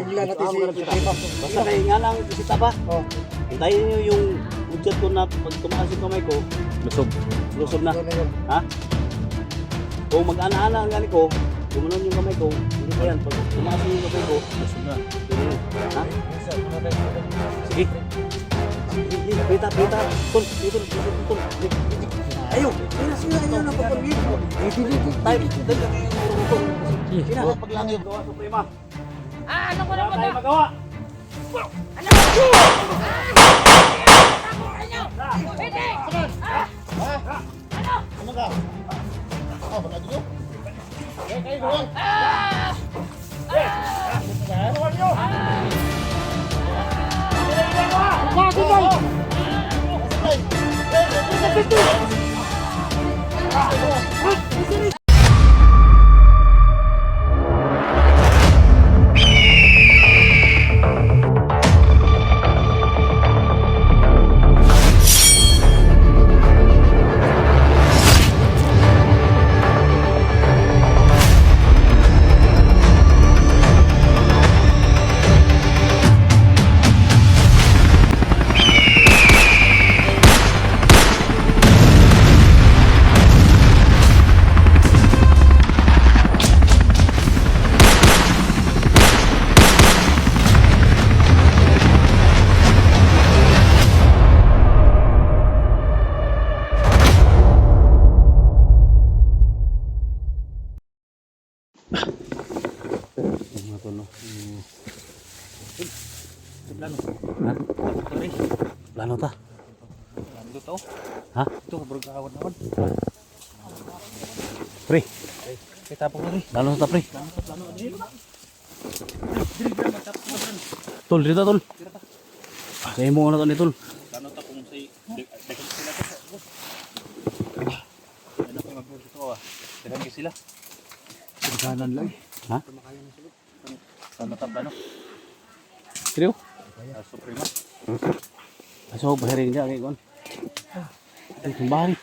Bigla natin si Suprema. Basta kayo nga lang, bisita pa. Oh, Hintayin nyo yung udyat ko na pag tumaas yung kamay ko, lusog na. yun na yun. Ha? Kung mag-ana-ana ang gani ko, gumanon yung kamay ko, hindi pa yan. Pag tumaas yung kamay ko, lusog na. Yun yun. Ha? Sige. Pita. Tol. Ayaw. Sila na papagin. Tayo. Sina, paglangin yung gawa, Suprema. Ano ko na Wala tayo magawa. Ano ko? Pwede! Ano ka? Ah, baka dito? Kayo doon. Plano ta? Ito. Ha? Ito, bergawat naman. Pre, Kita po rin. plano ta pre. Tol, dito tol. Sa imo na to ni tol. Plano ta kung say dekan sila to. Ano ko magbuo dito ah. Dekan sila. Kanan lang. Ha? Plano ta plano. Kriyo? Suprema. Aso bahiring dia kay kon. Ay, kumbari.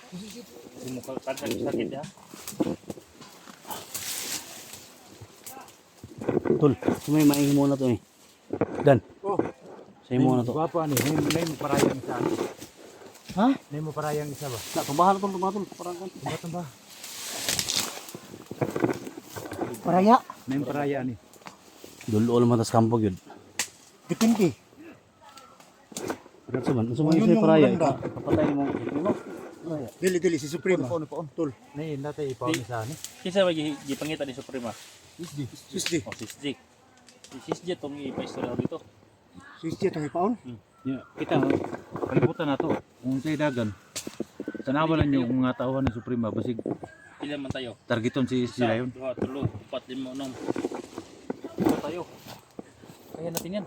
Kasi mukha kadang sakit ya. Tol, sumay maingin mo na to ni. Dan. Oh, Sa imo na to. guwapa ni. May mo parayang isa. Ha? May mo parayang isa ba? Na tumbahan tol, tol. Parang kan. Batan ba? Paraya? May mo paraya ni. Dulo man tas kampo gyud. Depende. Sa man, sa Oh, man yun sa yung paraya. maganda. Papatay mo. Dili si Suprema. Paon. Nay, natay ipaw ni sa ani. Kinsa ba gipangita ni Suprema? Sisdi. O Sisjik. Si Sisjik tong ipaistorya dito. Sisdi itong ipaon? Ya, kita kalibutan na to. Kung sa dagan, tanawalan yung mga tauhan ni Suprema basig Pila man tayo? targeton si sila yun. 2, 3, 4, 5, 6. Ito tayo. Kaya natin yan.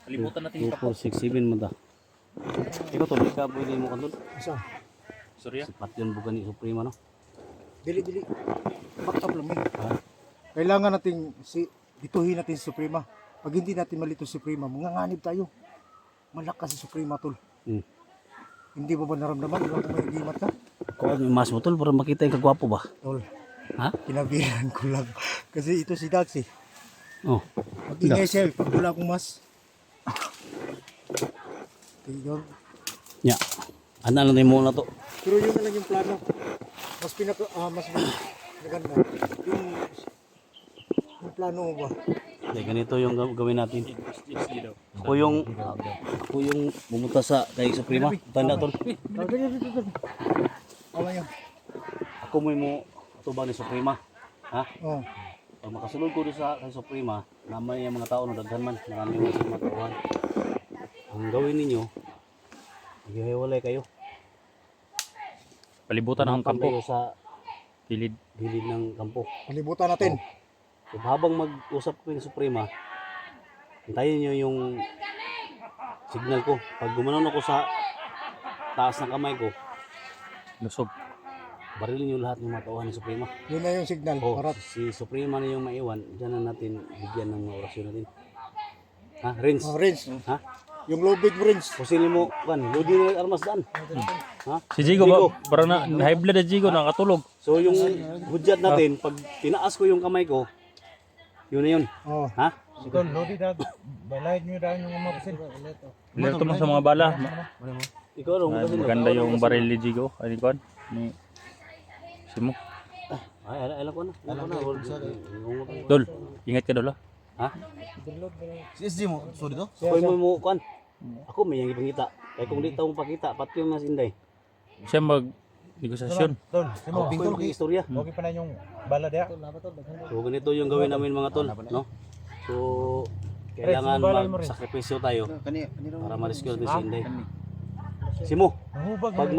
Palibutan natin yung 2, 4, 6, 7 mo ta. Ikaw tol, ikaw pwede mo kan tol. Isa. Surya. Sipat yun bukan ni Suprema no. Dili. Back up lang yun. Kailangan natin dituhin natin si Suprema. Pag hindi natin malito si Suprema, manganganib tayo. Malakas si Suprema, tol. Hindi mo ba naramdaman? Ilang kung may gimat ka? Kuha mo yung mas mo tol para makita yung kagwapo ba? Tol, Ha? kinabihan ko lang. Kasi ito si Dax eh. Oh. Mag-ingay siya pag wala akong mas. Tignan. Ya. Ana lang mo na to. Pero yun na lang yung plano. Mas maganda. Yung plano mo ba? Hindi, ganito yung gawin natin. Ako yung pumunta sa kay Suprema. Tanda tol. Dito. Awa yun. Ako mo tubang ni Suprema. Ha? Oh. Pag makasulod ko doon sa kay Suprema, namay yung mga tao na daghan man, marami mo sa mga tauhan. Ang gawin ninyo, maghihiwalay kayo. Palibutan ang Kayo kampo. sa Gilid. gilid ng kampo. Palibutan natin. So, habang mag-usap ko yung Suprema, hintayin nyo yung signal ko. Pag gumanon ako sa taas ng kamay ko, Lusog. barilin nyo lahat ng mga tauhan ng Suprema. Yun na yung signal. Oh, Para si Suprema na yung maiwan, dyan na natin bigyan ng mga orasyon natin. Ha? Rinse. Rinse. Ha? Yung low bid mo rinse. Kusilin mo, kan, lodi na yung armas daan. Ha? Si Jigo ba? Parang na high blood na Jigo, nakatulog. So yung hudyat natin, pag tinaas ko yung kamay ko, yun na yun. Oh. Ha? Tol, lodi dag. Balay nyo daw yung mga pasin. Alerto mo sa mga bala. Ikaw ro Ah, maganda yung baril ni Jigo. Ano ko? Ni Simo. Ay, alam ko na. Alam ko na. Dol, ingat ka dol ah. Ha? Si SG mo, sorry to? Koy mo kuan. Ako may yang ipangita. Kaya kung di ta mo pakita, pati yung mas inday. Siya mag negosasyon. Tol, Simo. Ako yung istorya. Okay pa na yung bala dia. So ganito yung gawin namin mga tol, no? So kailangan magsakripisyo tayo para ma-rescue natin si Inday. Simo, Nahubag pag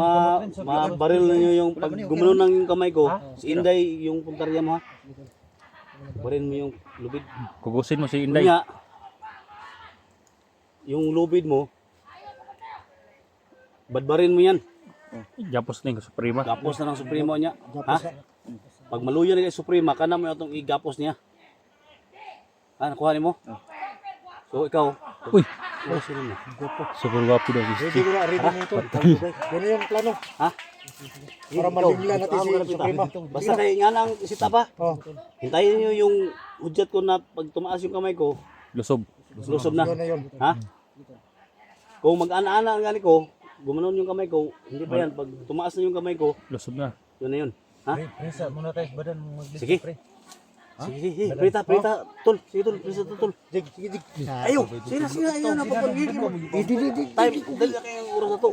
ma-baril ninyo yung pag gumano ng yung kamay ko, si Inday yung puntarya mo ha. Baril mo yung lubid. Kugusin mo si Inday. Kanya, yung lubid mo, badbarin mo yan. Japos na yung Suprema. Gapos na ng Supremo niya. Ha? Pag maluya na kay Suprema, kana mo itong igapos niya. Ha, nakuha mo? So ikaw, Uy, sino mo? super guwapo daw. Ready ko na, ready mo ito. Yan yung plano. Ha? Para malimla natin si Suprema. Basta kayo nga lang isita pa. Oh, Hintayin niyo yung hudyat ko na pag tumaas yung kamay ko, Lusob. lusob na. yun na yun. Ha? Kung mag-ana-ana ang gani ko, gumanon yung kamay ko, hindi pa yan. Pag tumaas na yung kamay ko, Lusob na. yun na yun. Ha? Prisa muna tayo sa badan mo magbili. Sige. Sige, prita, tol. Sige, tol, prisa to, tol. Dig. Ayo, sila, ayaw na papagigil mo. Time, dali na kayong oras na to.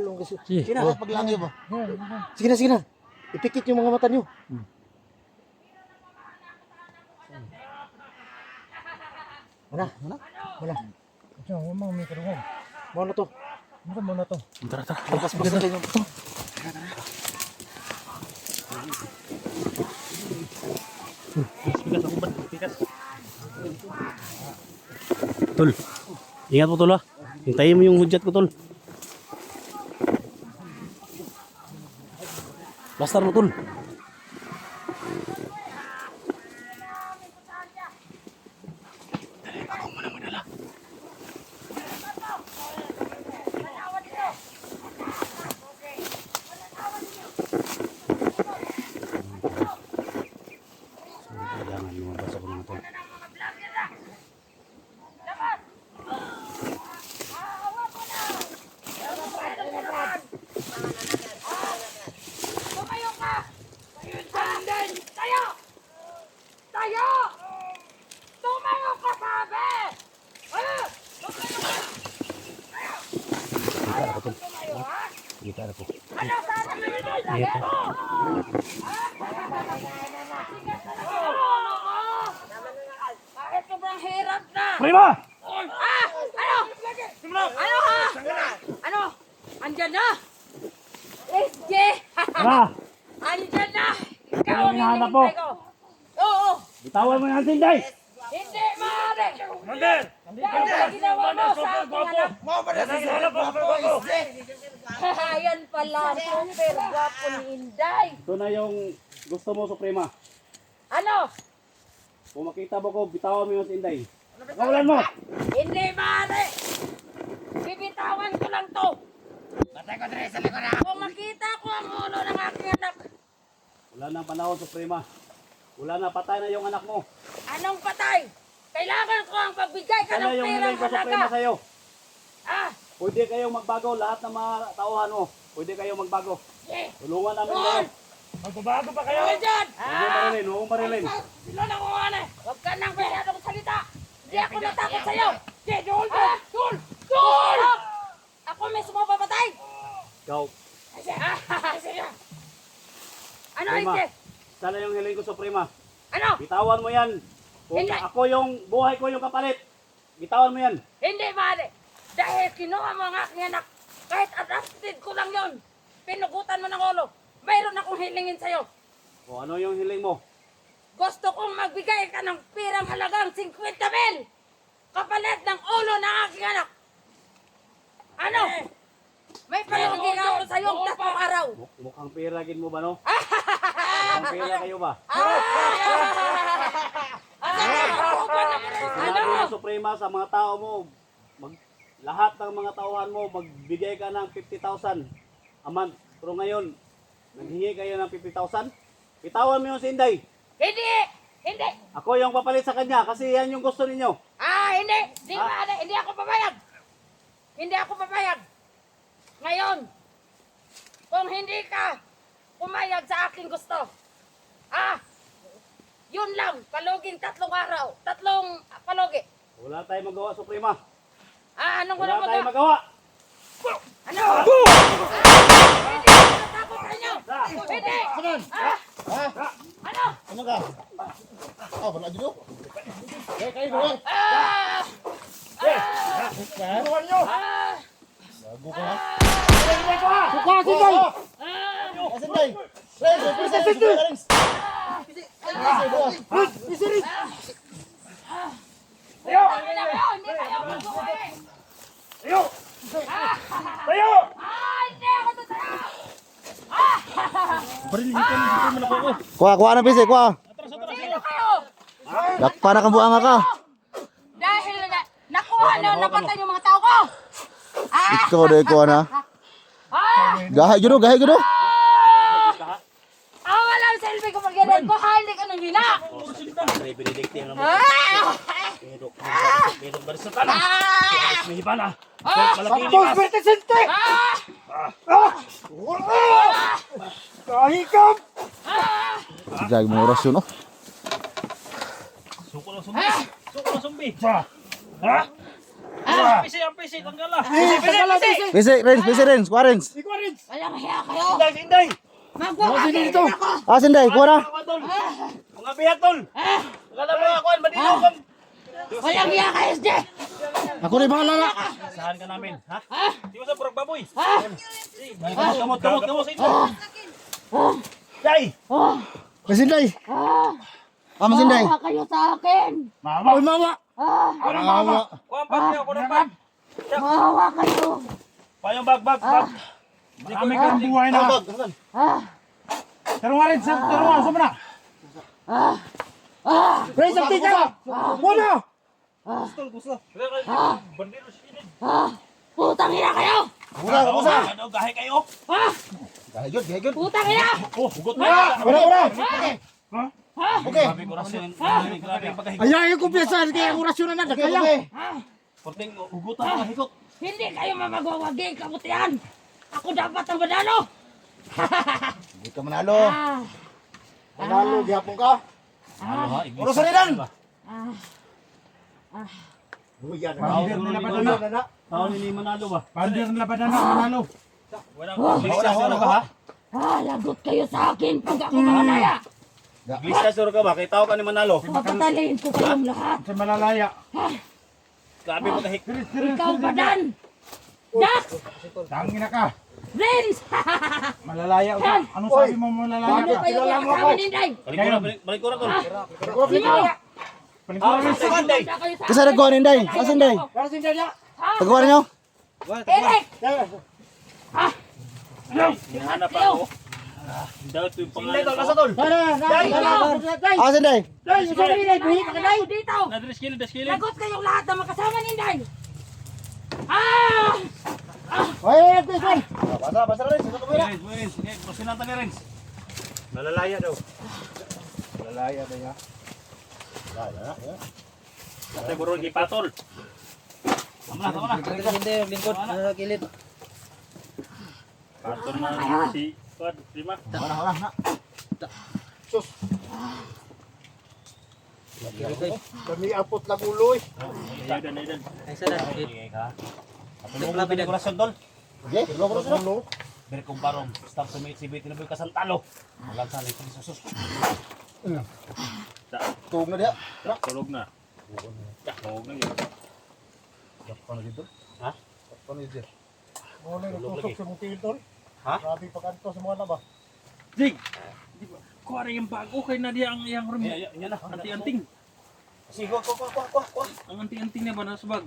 Sige. Sina, Paglangyo ba? Sige na. Ipikit yung mga mata nyo. Wala. Ito, huwag mo may karungan. Mau na to. Muna mo na to. Tara. Lepas natin yung... tol. Ingat mo, tol, ha. Hintayin mo yung hudyat ko, tol. Basta mo, tol. Jangan lumabas ako mga tol. Kita ako. Bakit sobrang hirap na? Prima! Ah! Ano? Ano ha? Ano? Andyan na? SJ! Andyan na! Ikaw ang hinihintay ko. Oo! Bitawan mo yan, Tinday! Hindi maaari! Dahil sa ginawa mo sa aking anak. Yan pala. Super gwapo ni Inday. Ito na yung gusto mo, Suprema. Ano? Kung makita mo ko, bitawan mo yung Tinday. Kawalan mo! Hindi maaari! Bibitawan ko lang to! Kung makita ko ang ulo ng aking anak, Wala nang panahon, Suprema. Wala na, patay na yung anak mo. anong patay? Kailangan ko ang pagbigay ka Ano ng yung perang hiling ko, Suprema, halaga. sa'yo? Ah! Pwede kayong magbago, lahat ng mga tauhan mo. Pwede kayong magbago. Yeah. Tulungan namin Doon! kayo. Magbabago pa kayo? Dyan! Huwag marilin. Sila na kung ano eh! Huwag ka nang masyadong salita! Hindi ako natakot sa'yo! Hindi, doon! Doon! Doon! Ako mismo papatay! Ikaw, Sige! Ano Suprema, hindi? sana yung hiling ko, Suprema. Ano? Bitawan mo yan. Kung Hindi. ako yung buhay ko yung kapalit, bitawan mo yan. Hindi maaari! Dahil kinuha mo ang aking anak, kahit adopted ko lang yon, pinugutan mo ng ulo, mayroon akong hilingin sa'yo. O ano yung hiling mo? Gusto kong magbigay ka ng pirang halagang 50,000 kapalit ng ulo ng aking anak. Ano? May palugin ako sa iyong 3 araw. Mukhang piragin mo ba, no? Mukhang pira kayo ba? Sinabi Ano? ng Suprema sa mga tao mo, lahat ng mga tauhan mo, magbigay ka ng 50,000 a month. Pero ngayon, naghingi kayo ng 50,000? Bitawan mo yung si Inday. Hindi! Hindi! Ako yung papalit sa kanya kasi yan yung gusto ninyo. Hindi ako papayag. Hindi ako papayag. Ngayon, kung hindi ka pumayag sa aking gusto, yun lang, paluging 3 araw, 3 palugi. Wala tayong magawa, Suprema. Anong Wala wala tayong mo? magawa. Ano? Hindi ako natakot sa inyo. Hindi. Ano? Ano ka? Wala dito. Kayo doon. Gago ka ha? Suka, Sinday! Asinday! Rens! Hindi kayo mag-uwi. Hindi ako totoo. Kuha na pisi, kuha. Sino kayo? Dakpa na kang buanga ka. Dahil nakuha na napatay yung mga tao ko. Ikaw na kuha na. Gahay gino. Walang selfie ko pag ganyan ko. Hindi ka nang hina. Andre Benedicte ang naman. Medok dari sa tanah. May hiba na. Malaki Santos likas. Bertesente! Kahikap! Gag mo orasyon no. Suko lang sumbi. Suko lang sumbi. Ha? Ang PC, tanggal lah. Pisi Rens, kuha Rens. Ikaw rin! Walang hiya kayo. Inday. Magwawagi dito. ako. Sinday, kuha na. Mga bihag, tol. Wala na mga kuhan. Madino ka. Walang hiya kayo, SD. Ako rin bahala na. Sahan ka namin. Ha? Di mo sa burag baboy. Kamot sa inyo. Day. Sinday. Sinday. Mawa kayo sa akin. Oy, mama! Mama. Kuha pa niya ako ng bag. Mawa kayo. Payong bag. Kami ka ng buhay na! Tarunga rin! Tarunga! Saan mo na? Ray, sakti ka! Muna! Bandero siya. Putang ina kayo. Ano, gahe kayo? Gahay yun. Putang ina. Oh, hugot na. Wala! Okay. Grabe ko rasyon. Grabe yung pagkahigot. Ayaw yung kumpiyansa! Kaya ang orasyon na nagkaya! Porting hugutan ang hikot. Hindi kayo mamagwawagi kabutihan. Ako dapat ang manalo. Hindi ka manalo. Manalo, gihapon ka! Ano ha? Orasan nilang! Buyan na! Pander Buyan nila na! ba Buyan na? na! Taon ni Manalo ba? Pander na ba na manalo? Iglesia ka ha? Lagot kayo sa akin pag ako makalaya. Iglesia ka ba? Kaya tao ka ni Manalo. Papatalayin ko kayong lahat. Sa malalaya! Grabe pagkahigot. Ikaw ba Dan? Dax! Tangin na ka! Friends! Malalaya ka! Anong sabi mo malalaya Ano ka? kayo kaya kasama ni Inday? Balik ko na tol. Sino? Palingkuran rin! Sunday. Kasi nagkuha ni Inday. Sinday. Para si Inday! Pagkuha niyo. Eric! Hinahanap ako. Daw ito yung pangalan ko. Nasa tol. Sinday. Day! Buhi ka Day! Dito! Nadriskilid. Lagot kayong lahat na makasama ni Inday! Oy, Quezon! Basa rin. Renz. Pasinanta ni Renz. Malalaya daw. Malalaya na ya. Kasi burong ipatol. Tama na. Lingkod. Kilid. Patol na si Kod. Lima. Wala. Sus! Kami apot lang uloy. Ayun. Ay sana. Ano mo pinagurasyon tol? Okay, loko na. Beri kong barong. Stop sa may exhibit na kasantalo. Walang sanay ko susus. Tug na dia. Tulog na. Tulog na yun. Paano dito? Ha? Paano dito? Muna yung natusok sa mong tol. Ha? Grabe pagkanto sa mga naba. Jig. Kuha rin yung bago kay Nadia ang iyang room. Yan na. Anting-anting. Sige, kuha. Ang anting-anting na ba nasa bag?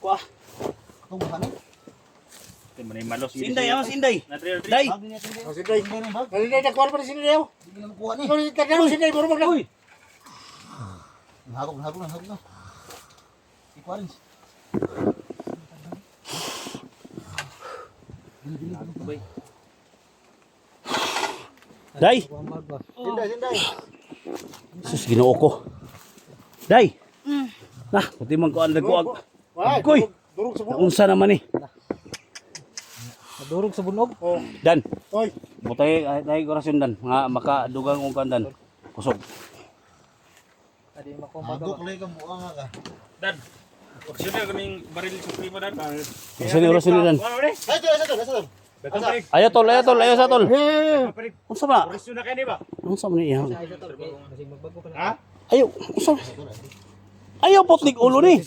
Kuha. Itong bahan. Ito man yung malos. Sinday, Sinday. Nadri. Day. Oh, si Inday. Inday, nagkuhan pa rin si Inday. Hindi na makuha ni. Nagkuhan si Inday, marumag na. Nahagog na. Ikuha rin. Day. Sinday. Sus, ginoo ko. Day. Nah, puti man ko ang nagkuag. Wala, Agoy! durog sa bunog. Naunsa naman ni. Nadurog sa bunog. Oh, Dan, oy. butay ay orasyon dan. Nga makadugang kong kandan. Kusog. Adi makumbaga. Agok lay ka buang ka. Dan. Sino kaming baril sa primo dan? Orasyon dan. Ay, ito. Ayo tol, ayo sa tol. Eh, Unsa ba? Gusto na kayo ba? Unsa man iya? Ayo, unsa? Ayo potlik ulo ni.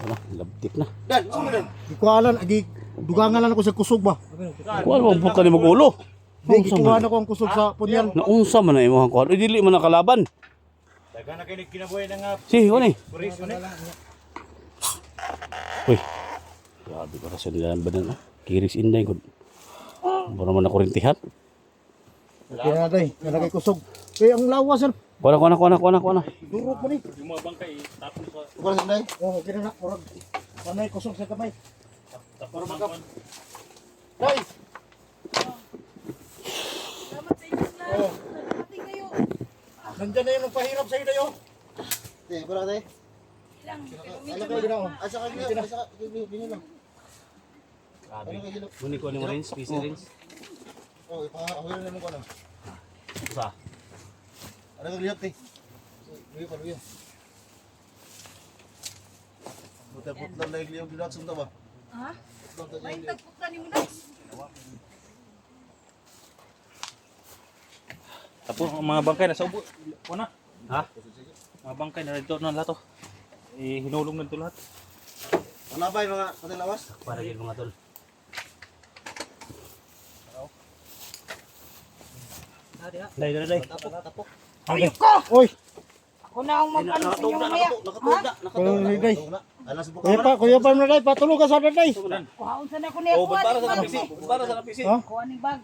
Wala, labtik na. Dan, sumo dan. di ko alam, agi dugangan lang ako sa kusog ba. Kuan mo pud kani magulo. Di Unsa gikuha man? na ko ang kusog sa punyal. Naunsa man na imong kuan? Dili man nakalaban. Daga na kayo kinabuhi ng Si, kuan ni. puris mo ni. Uy. Grabe ko sa nila badan ah. Kiris inday gud. Bora man ako rintihat. Kaya na day, nalagay kusog. Eh, ang lawas yan. Kuana. Durog mo ni. Yung mga bangkay tapos sa Kuha sa day. Oh, kaya na, murag. Panay kusog sa kamay. tapos ng Day! Salamat sa inyo na. Oh, Pati kayo. nandyan na yung nagpahirap sa'yo dayo. Te, kuha ka day. Ilang. Ano kayo ginawa? Asa ka gina, asa ka gina lang. Ano ka gina? Muni ko ni mo rinse, PC rinse. Oh, ipa-awil na mo ko na. Sa. Ano ka liyap te? Luyo pa, luyo. Buta-butlan na igliyong dinat sunta ba? Ha? Butlan ta May igliyong. tagpukan ni mo na. tapos ang mga bangkay nasa ubo. Kuna. Ha? Mga bangkay na dito na lato. Hinulong na ito lahat. Ano ba yung mga katilawas? Para gid mga tol. Dai. Ayok ko! Oy, Ako na ang mag-ano sa inyo mamaya. Ha? kaya na day. Ano sa buka? Kuya pa na day, patulog ka sa day. Kuhaon sa na ko niya. Oh, Kuha para ning sa bag. PC. Para sa PC. Ha? Kuha ning bag.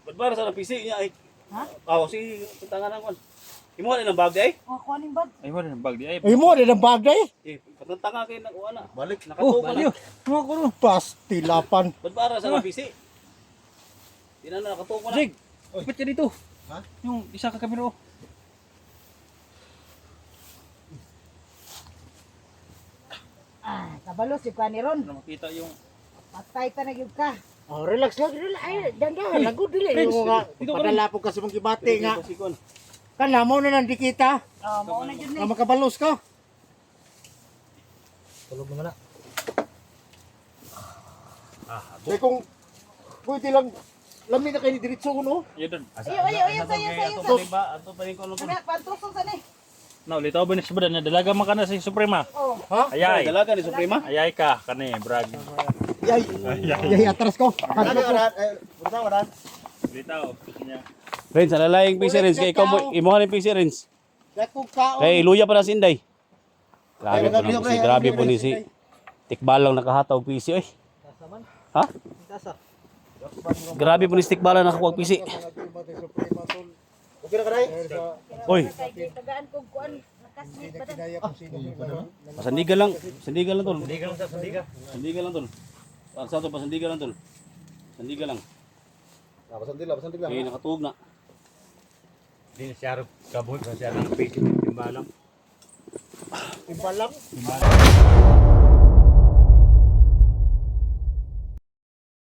Para sa PC niya ay. Ha? Oh, si tangan kon. Imo ni ng bag day. O, kuha ning bag. Ay mo rin ang bag di ay. Ay mo, din ang bag day. Eh, patantanga kay nang uana. Balik. Nakatugan na. Mga kuno. Pastilapan. Para sa PC. Ina na nakatugan na. Jig. Ipit ka dito. Ha? Yung isa ka kamero. Kabalo si kuha ni Ron. Na makita yung Patay ta na gyud ka. Oh, relax lang, relax. Ay, dandan, lagod dili. Yung nga, padala po kasi mong gibati nga. Kana mo na nang dikita, Oh, mao na gyud ni. nga makabalos ka. tulog naman na. Kaya kung pwede lang, lamin na kayo ni Diritso ko, no? Yun doon. Ayo sayo. Ato pa rin ko ano. Ana, pantusong sa ni. Na ulit ba ni sabada na dalaga man kana sa Suprema. Oh. Ha? Ayay. Dalaga ni Suprema. Ayay ka kani brag. Yay, yay, atras ko. Ano Atras ko. ka? Buta ka ran. Bitaw. Nya. Renz, alalayang PC Renz. Kay ikaw, imo ka ni PC Renz. Dakog ka, Kay luya pa na si Inday. Grabe po ni si Tikbalang nakahataw PC oy. Ha? Grabe po ni si Tikbalang nakakuha PC. Okay na ka day? Oy, Kay tagaan kog kuan. Nakasmit ba dan? pasandigan lang. Sandigan lang tol. Sandigan lang tol. Para sa to pasandigan lang tol. Sandigan lang. Pasandig lang. Kay nakatuog na. Di siya kabuhi siya ng PC timbalang. Timbalang.